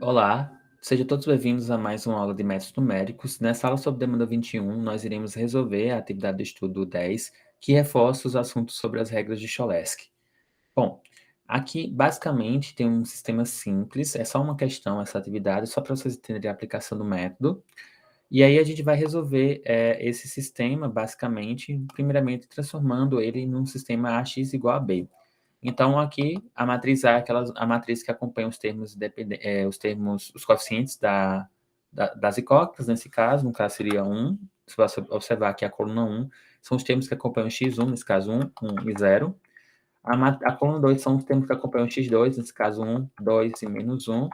Olá, sejam todos bem-vindos a mais uma aula de métodos numéricos. Nessa aula sobre demanda 21, nós iremos resolver a atividade do estudo 10, que reforça os assuntos sobre as regras de Cholesky. Bom, aqui basicamente tem um sistema simples, é só uma questão essa atividade, só para vocês entenderem a aplicação do método. E aí a gente vai resolver esse sistema, basicamente, primeiramente transformando ele num sistema AX igual a B. Então, aqui, a matriz A é a matriz que acompanha os termos, os coeficientes das incógnitas, nesse caso, no caso seria 1. Se você observar aqui a coluna 1, são os termos que acompanham x1, nesse caso 1, 1 e 0. A coluna 2 são os termos que acompanham x2, nesse caso 1, 2 e menos 1.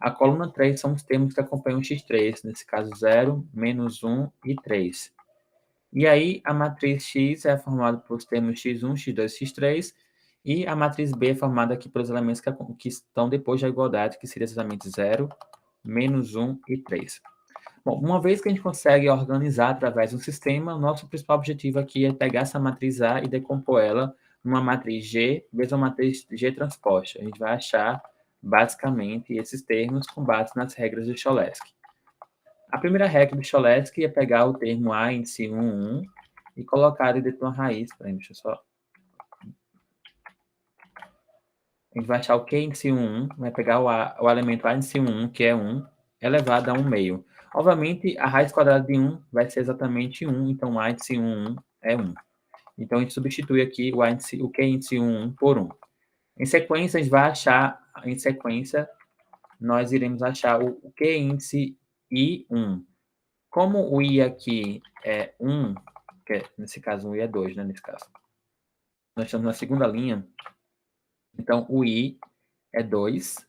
A coluna 3 são os termos que acompanham x3, nesse caso 0, menos 1 e 3. E aí, a matriz X é formada pelos termos x1, x2, x3, e a matriz B é formada aqui pelos elementos que estão depois da igualdade, que seria exatamente 0, menos 1 e 3. Bom, uma vez que a gente consegue organizar através do sistema, o nosso principal objetivo aqui é pegar essa matriz A e decompor ela numa matriz G, mesmo uma matriz G transposta. A gente vai achar, basicamente, esses termos com base nas regras de Cholesky. A primeira regra do Cholesky é pegar o termo A índice 1, 1 e colocar ele dentro de uma raiz. Peraí, deixa eu só... A gente vai achar o Q índice 1, 1, vai pegar o elemento A índice 1, 1, que é 1, elevado a 1 meio. Obviamente, a raiz quadrada de 1 vai ser exatamente 1, então A índice 1, 1 é 1. Então, a gente substitui aqui o Q índice 1, 1 por 1. Em sequência, a gente vai achar, nós iremos achar o Q índice I1. Como o I aqui é 1, nesse caso o I é 2, né, nesse caso. Nós estamos na segunda linha, então o I é 2,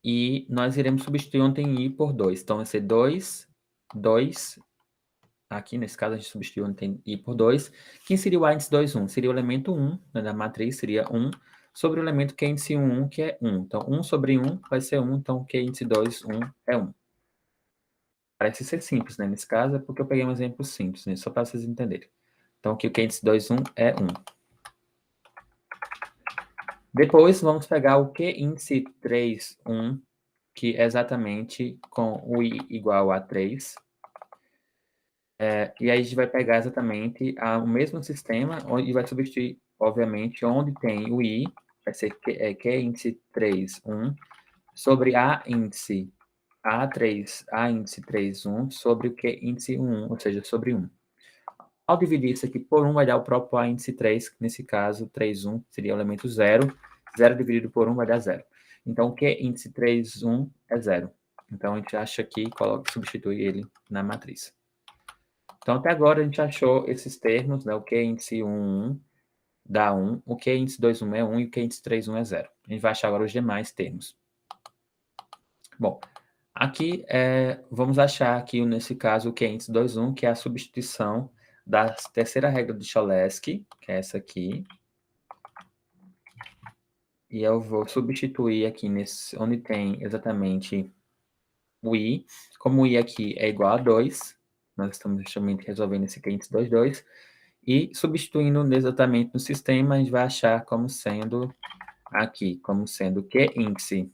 e nós iremos substituir onde tem I por 2. Então vai ser 2, 2, aqui nesse caso a gente substitui onde tem I por 2. Quem seria o A índice 2, 1? Seria o elemento 1, né, da matriz, seria 1, sobre o elemento Q índice 1, 1, que é 1. Então 1 sobre 1 vai ser 1, então Q índice 2, 1 é 1. Parece ser simples, né? Nesse caso é porque eu peguei um exemplo simples, né? Só para vocês entenderem. Então, aqui o Q índice 2, 1 é 1. Depois, vamos pegar o Q índice 3, 1, que é exatamente com o I igual a 3. E aí a gente vai pegar exatamente o mesmo sistema e vai substituir, obviamente, onde tem o I, vai ser Q índice 3, 1, sobre A índice A índice 3, 1, sobre o Q índice 1, ou seja, sobre 1. Ao dividir isso aqui por 1, vai dar o próprio A índice 3, que nesse caso, 3, 1, seria o elemento 0. 0 dividido por 1 vai dar 0. Então, o Q índice 3, 1 é 0. Então, a gente acha aqui e substitui ele na matriz. Então, até agora, a gente achou esses termos, né? O Q índice 1, 1 dá 1, o Q índice 2, 1 é 1 e o Q índice 3, 1 é 0. A gente vai achar agora os demais termos. Bom, aqui vamos achar aqui, nesse caso, o Q índice 2, 1, que é a substituição da terceira regra de Cholesky, que é essa aqui. E eu vou substituir aqui onde tem exatamente o I. Como o I aqui é igual a 2, nós estamos justamente resolvendo esse Q índice 2, 2. E substituindo exatamente no sistema, a gente vai achar como sendo aqui, como sendo Q índice.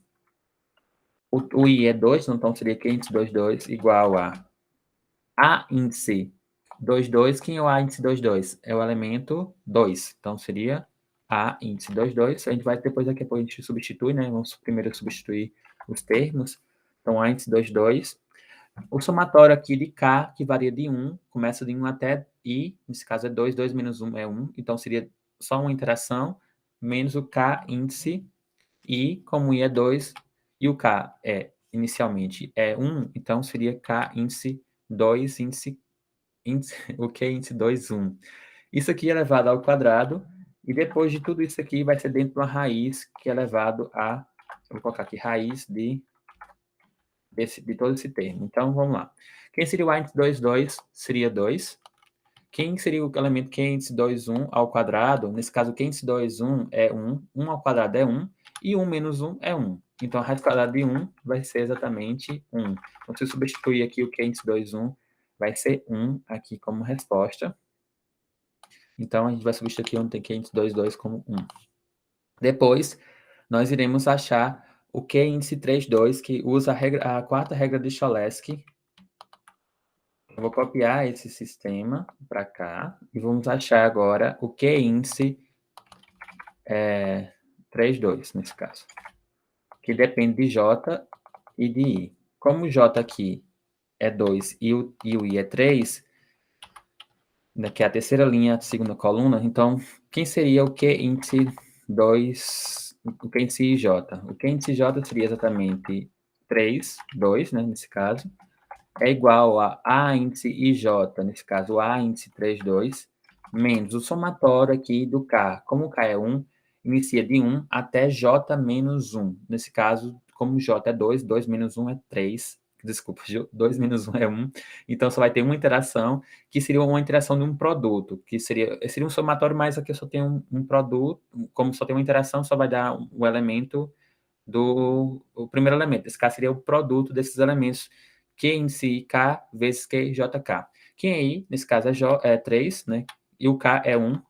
O I é 2, então seria Q índice 2, 2 igual a índice 2, 2. Quem é o A índice 2, 2? É o elemento 2. Então, seria A índice 2, 2. A gente vai depois, daqui a pouco, a gente substitui, né? Vamos primeiro substituir os termos. Então, A índice 2, 2. O somatório aqui de K, que varia de 1, começa de 1 até I. Nesse caso, é 2. 2 menos 1 é 1. Então, seria só uma interação, menos o K índice I, como I é 2, e o K inicialmente é 1, então seria K índice 2, o Q índice 2, 1. Isso aqui é elevado ao quadrado, e depois de tudo isso aqui vai ser dentro de uma raiz que é elevado a, vou colocar aqui, raiz de todo esse termo. Então, vamos lá. Quem seria o A índice 2, 2? Seria 2. Quem seria o elemento Q índice 2, 1 ao quadrado? Nesse caso, Q índice 2, 1 é 1, 1 ao quadrado é 1, e 1 menos 1 é 1. Então, a raiz quadrada de 1 vai ser exatamente 1. Então, se eu substituir aqui o Q índice 2, 1, vai ser 1 aqui como resposta. Então, a gente vai substituir aqui onde tem Q índice 2, 2 como 1. Depois, nós iremos achar o Q índice 32, que usa a quarta regra de Cholesky. Eu vou copiar esse sistema para cá e vamos achar agora o Q índice 32, nesse caso, que depende de J e de I. Como o J aqui é 2 e o I é 3, né, que é a terceira linha, a segunda coluna, então, quem seria o Q índice 2, o Q índice IJ? O Q índice J seria exatamente 3, 2, né, nesse caso, é igual a índice IJ, nesse caso, A índice 3, 2, menos o somatório aqui do K. Como o K é 1, inicia de 1 até J menos 1. Nesse caso, como J é 2, 2 menos 1 é 3. Desculpa, 2 menos 1 é 1. Então, só vai ter uma interação, que seria uma interação de um produto, que seria um somatório, mas aqui eu só tenho um produto. Como só tem uma interação, só vai dar o elemento o primeiro elemento. Esse K seria o produto desses elementos, Q índice K vezes Q JK. Quem é I, nesse caso, é 3, né? E o K é 1.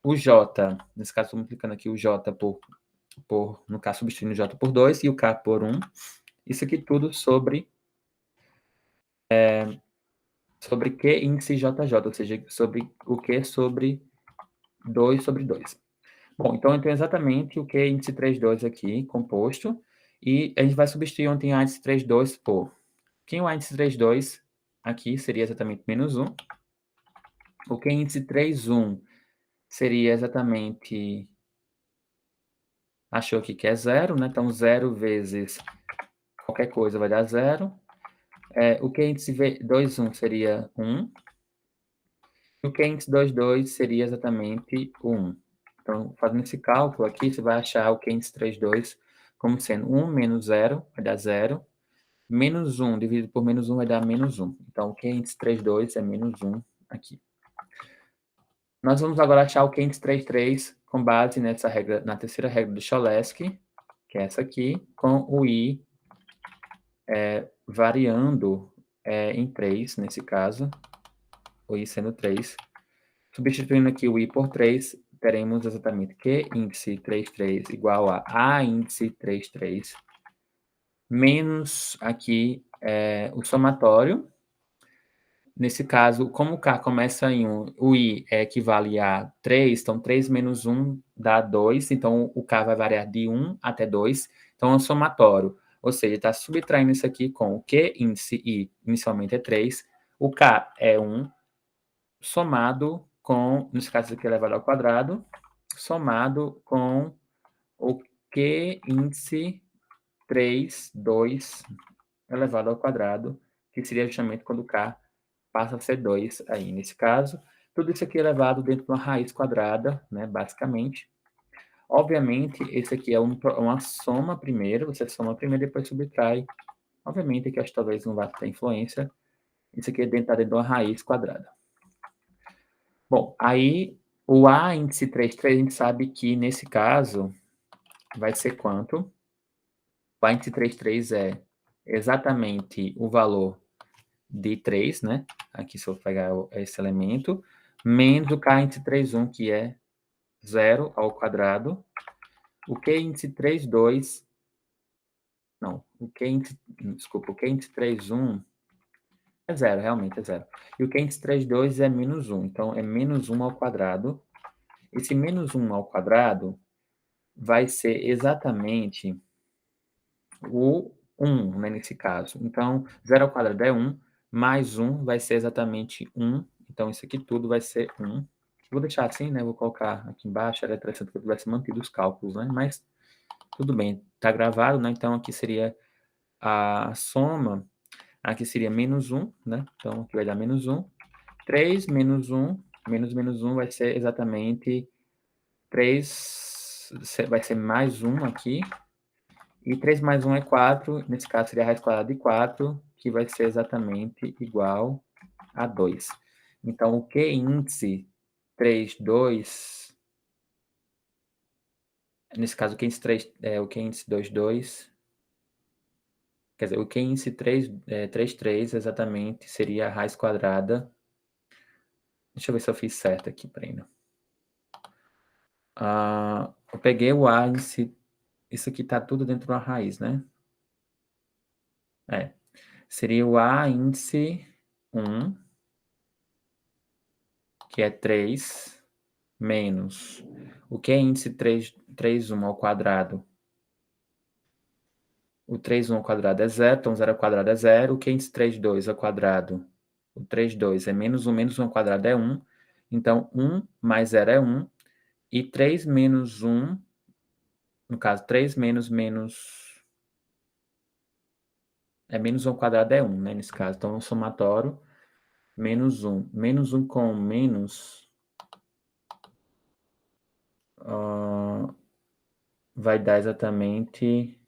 O J, nesse caso, estou multiplicando aqui o J no caso, substituindo o J por 2 e o K por 1. Isso aqui tudo sobre Q índice JJ, ou seja, sobre o Q sobre 2 sobre 2. Bom, então eu tenho exatamente o Q índice 32 aqui, composto, e a gente vai substituir ontem a índice 32 por... Quem é o índice 32 aqui seria exatamente menos 1. O Q índice 31 seria exatamente... Achou aqui que é 0, né? Então, 0 vezes qualquer coisa vai dar 0. O Q índice 21 seria 1. E o Q índice 22 seria exatamente 1. Então, fazendo esse cálculo aqui, você vai achar o Q índice 32 como sendo 1 menos 0, vai dar 0. Menos 1 dividido por menos 1 vai dar menos 1. Então, o Q índice 32 é menos 1 aqui. Nós vamos agora achar o Q índice 33 com base nessa regra, na terceira regra do Cholesky, que é essa aqui, com o I variando em 3, nesse caso, o I sendo 3. Substituindo aqui o I por 3, teremos exatamente Q índice 33 igual a índice 33, menos aqui o somatório. Nesse caso, como o K começa em 1, o I equivale a 3, então 3 menos 1 dá 2, então o K vai variar de 1 até 2, então é um somatório. Ou seja, está subtraindo isso aqui com o Q índice I, inicialmente é 3, o K é 1, somado com, nesse caso aqui elevado ao quadrado, somado com o Q índice 3, 2 elevado ao quadrado, que seria justamente quando o K passa a ser 2 aí, nesse caso. Tudo isso aqui é elevado dentro de uma raiz quadrada, né, basicamente. Obviamente, esse aqui é uma soma primeiro, você soma primeiro e depois subtrai. Obviamente, que acho que talvez não vá ter influência. Isso aqui é dentro de uma raiz quadrada. Bom, aí o A índice 33, a gente sabe que nesse caso vai ser quanto? O A índice 33 é exatamente o valor de 3, né? Aqui se eu pegar esse elemento, menos o K índice 31, que é 0 ao quadrado. O Q índice 32, não, o Q índice, desculpa, o Q índice 31 é 0, realmente é 0. E o Q índice 32 é menos 1, então é menos 1 ao quadrado. Esse menos 1 ao quadrado vai ser exatamente o 1, né, nesse caso. Então, 0 ao quadrado é 1, mais 1 vai ser exatamente 1. Então, isso aqui tudo vai ser 1. Vou deixar assim, né? Vou colocar aqui embaixo, era interessante que eu tivesse mantido os cálculos, né? Mas tudo bem, tá gravado, né? Então, aqui seria a soma, aqui seria menos 1, né? Então, aqui vai dar menos 1. 3 menos 1, menos 1 vai ser exatamente 3, vai ser mais 1 aqui. E 3 mais 1 é 4, nesse caso seria a raiz quadrada de 4, que vai ser exatamente igual a 2. Então, o Q índice 3, 2, nesse caso o Q índice 3, o Q índice 2, 2, quer dizer, o Q índice 3, 3, 3 exatamente seria a raiz quadrada. Deixa eu ver se eu fiz certo aqui, peraí. Eu peguei o A índice Isso aqui está tudo dentro da raiz, né? Seria o A índice 1, que é 3, menos o que é índice 1 ao quadrado? O 1 ao quadrado é 0, então 0 ao quadrado é 0. O que é índice 2 ao quadrado? O 2 é menos 1 ao quadrado é 1. Então, 1 mais 0 é 1. E 3 menos 1, no caso, 3 menos é menos 1 ao quadrado é 1, né, nesse caso. Então, o somatório, menos 1. Menos 1 com menos vai dar exatamente...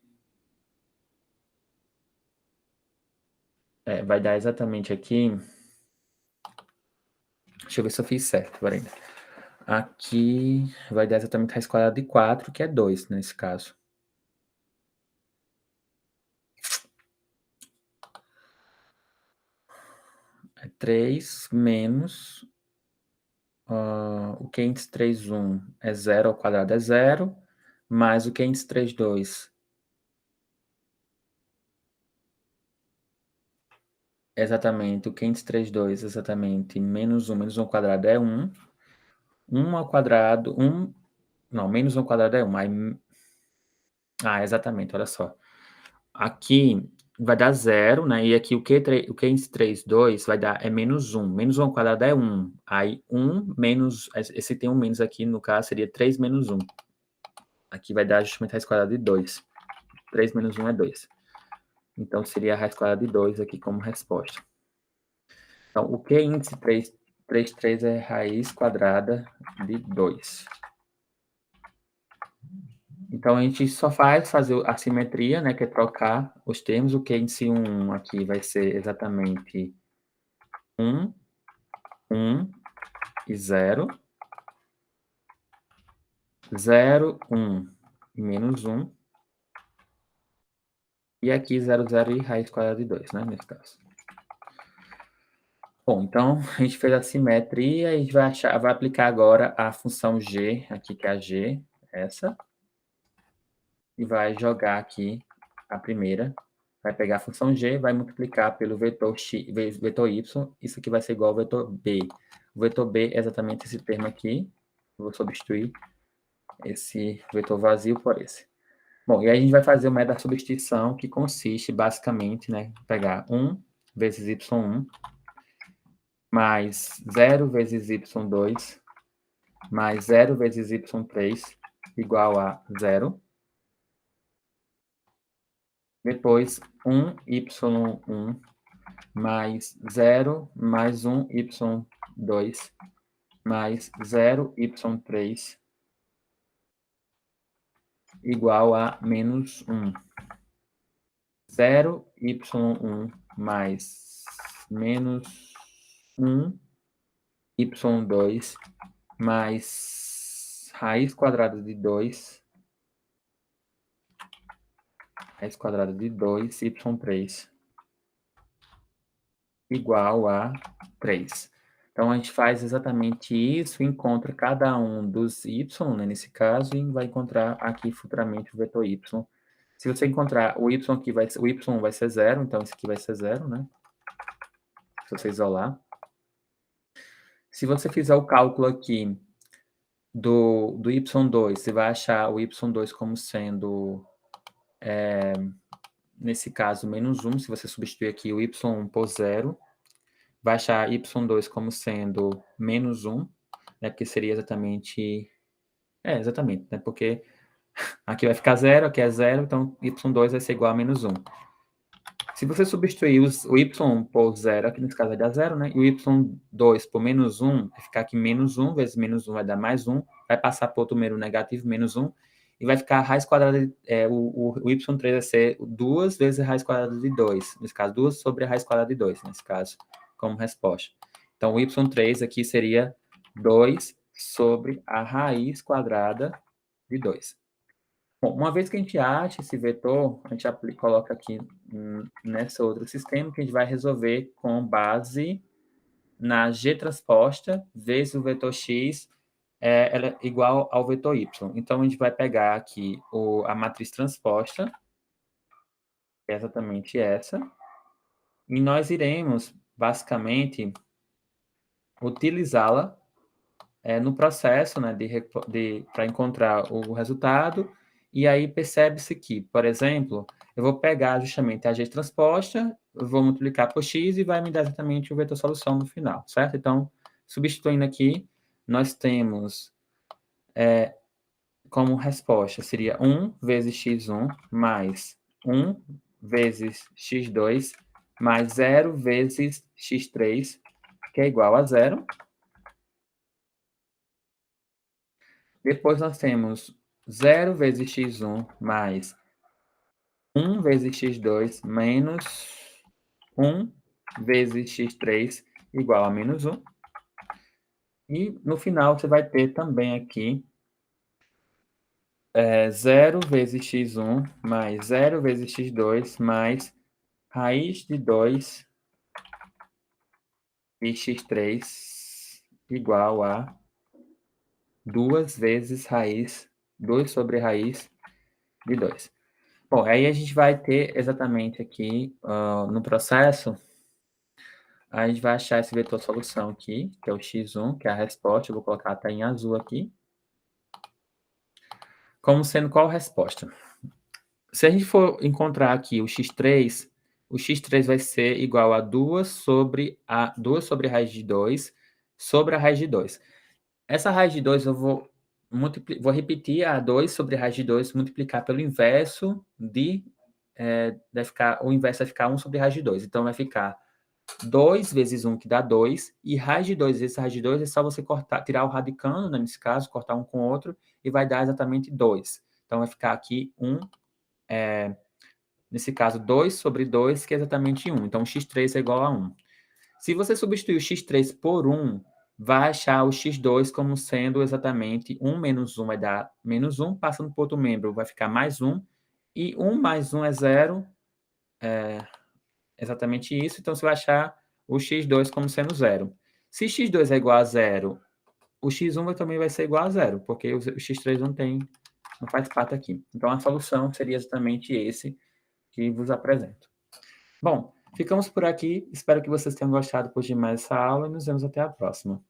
vai dar exatamente aqui... Deixa eu ver se eu fiz certo, peraí. Aqui vai dar exatamente raiz quadrada de 4, que é 2, nesse caso. É 3 menos... o que é índice 1 é 0 ao quadrado é 0, mais o que é índice 2 exatamente, o que é índice 2 exatamente, menos 1 ao quadrado é 1. 1 ao quadrado, 1... Não, menos 1 ao quadrado é 1. Aí, exatamente, olha só. Aqui vai dar 0, né? E aqui o que é índice 2 vai dar é menos 1. Menos 1 ao quadrado é 1. Aí 1 menos... Esse tem um menos aqui, no caso, seria 3 menos 1. Aqui vai dar justamente a raiz quadrada de 2. 3 menos 1 é 2. Então, seria a raiz quadrada de 2 aqui como resposta. Então, o que é índice 3 é raiz quadrada de 2. Então, a gente só faz fazer a simetria, né, que é trocar os termos. O que é índice 1 aqui vai ser exatamente 1, 1 e 0. 0, 1 e menos 1. E aqui 0, 0 e raiz quadrada de 2, né, nesse caso. Bom, então a gente fez a simetria e a gente vai aplicar agora a função g, aqui que é a g, essa, e vai jogar aqui a primeira. Vai pegar a função g, vai multiplicar pelo vetor x, vetor y, isso aqui vai ser igual ao vetor b. O vetor b é exatamente esse termo aqui. Eu vou substituir esse vetor vazio por esse. Bom, e aí a gente vai fazer o método da substituição, que consiste basicamente, né, pegar 1 vezes y1 mais 0 vezes y2 mais 0 vezes y3 igual a 0. Depois, 1y1 mais 0 mais 1y2 mais 0y3 igual a menos 1. 0y1 mais menos 1y2 mais raiz quadrada de 2, raiz quadrada de 2, y3 igual a 3. Então, a gente faz exatamente isso, encontra cada um dos y, né, nesse caso, e vai encontrar aqui futuramente o vetor y. Se você encontrar o y aqui, o y vai ser 0, então esse aqui vai ser 0, né? Se você isolar. Se você fizer o cálculo aqui do y2, você vai achar o y2 como sendo, nesse caso, menos 1, se você substituir aqui o y1 por 0, vai achar y2 como sendo menos 1, né, porque seria exatamente... exatamente, né, porque aqui vai ficar 0, aqui é 0, então y2 vai ser igual a menos 1. Se você substituir o y1 por 0, aqui nesse caso vai dar 0, né? E o y2 por menos 1, vai ficar aqui menos 1 vezes menos 1 vai dar mais 1, vai passar para outro número negativo, menos 1, e vai ficar a raiz quadrada, o y3 vai ser 2 vezes a raiz quadrada de 2, nesse caso 2 sobre a raiz quadrada de 2, nesse caso, como resposta. Então, o y3 aqui seria 2 sobre a raiz quadrada de 2. Bom, uma vez que a gente acha esse vetor, a gente coloca aqui nesse outro sistema que a gente vai resolver com base na g transposta vezes o vetor x ela é igual ao vetor y. Então, a gente vai pegar aqui a matriz transposta, que é exatamente essa, e nós iremos, basicamente, utilizá-la no processo, né, para encontrar o resultado, e aí percebe-se que, por exemplo, eu vou pegar justamente a g transposta, eu vou multiplicar por x e vai me dar exatamente o vetor solução no final, certo? Então, substituindo aqui, nós temos como resposta, seria 1 vezes x1 mais 1 vezes x2 mais 0 vezes x3, que é igual a 0. Depois nós temos 0 vezes x1 mais 1 vezes x2 menos 1 vezes x3 igual a menos 1. E no final você vai ter também aqui 0 vezes x1 mais 0 vezes x2 mais raiz de 2 de x3 igual a 2 vezes raiz, 2 sobre raiz de 2. Bom, aí a gente vai ter exatamente aqui, no processo, a gente vai achar esse vetor solução aqui, que é o x1, que é a resposta, eu vou colocar até em azul aqui, como sendo qual a resposta? Se a gente for encontrar aqui o x3 vai ser igual a 2 sobre raiz de 2 sobre a raiz de 2. Essa raiz de 2 eu vou repetir a 2 sobre raiz de 2, multiplicar pelo inverso o inverso vai ficar 1 sobre raiz de 2. Então, vai ficar 2 vezes 1, que dá 2, e raiz de 2 vezes raiz de 2 é só você tirar o radicando, né, nesse caso, cortar um com o outro, e vai dar exatamente 2. Então, vai ficar aqui 1, nesse caso, 2 sobre 2, que é exatamente 1. Então, x3 é igual a 1. Se você substituir o x3 por 1, vai achar o x2 como sendo exatamente 1 menos 1 vai dar menos 1, passando para outro membro vai ficar mais 1, e 1 mais 1 é 0, exatamente isso, então você vai achar o x2 como sendo 0. Se x2 é igual a 0, o x1 também vai ser igual a 0, porque o x3 não faz parte aqui. Então, a solução seria exatamente esse que vos apresento. Bom, ficamos por aqui. Espero que vocês tenham gostado por demais dessa aula e nos vemos até a próxima.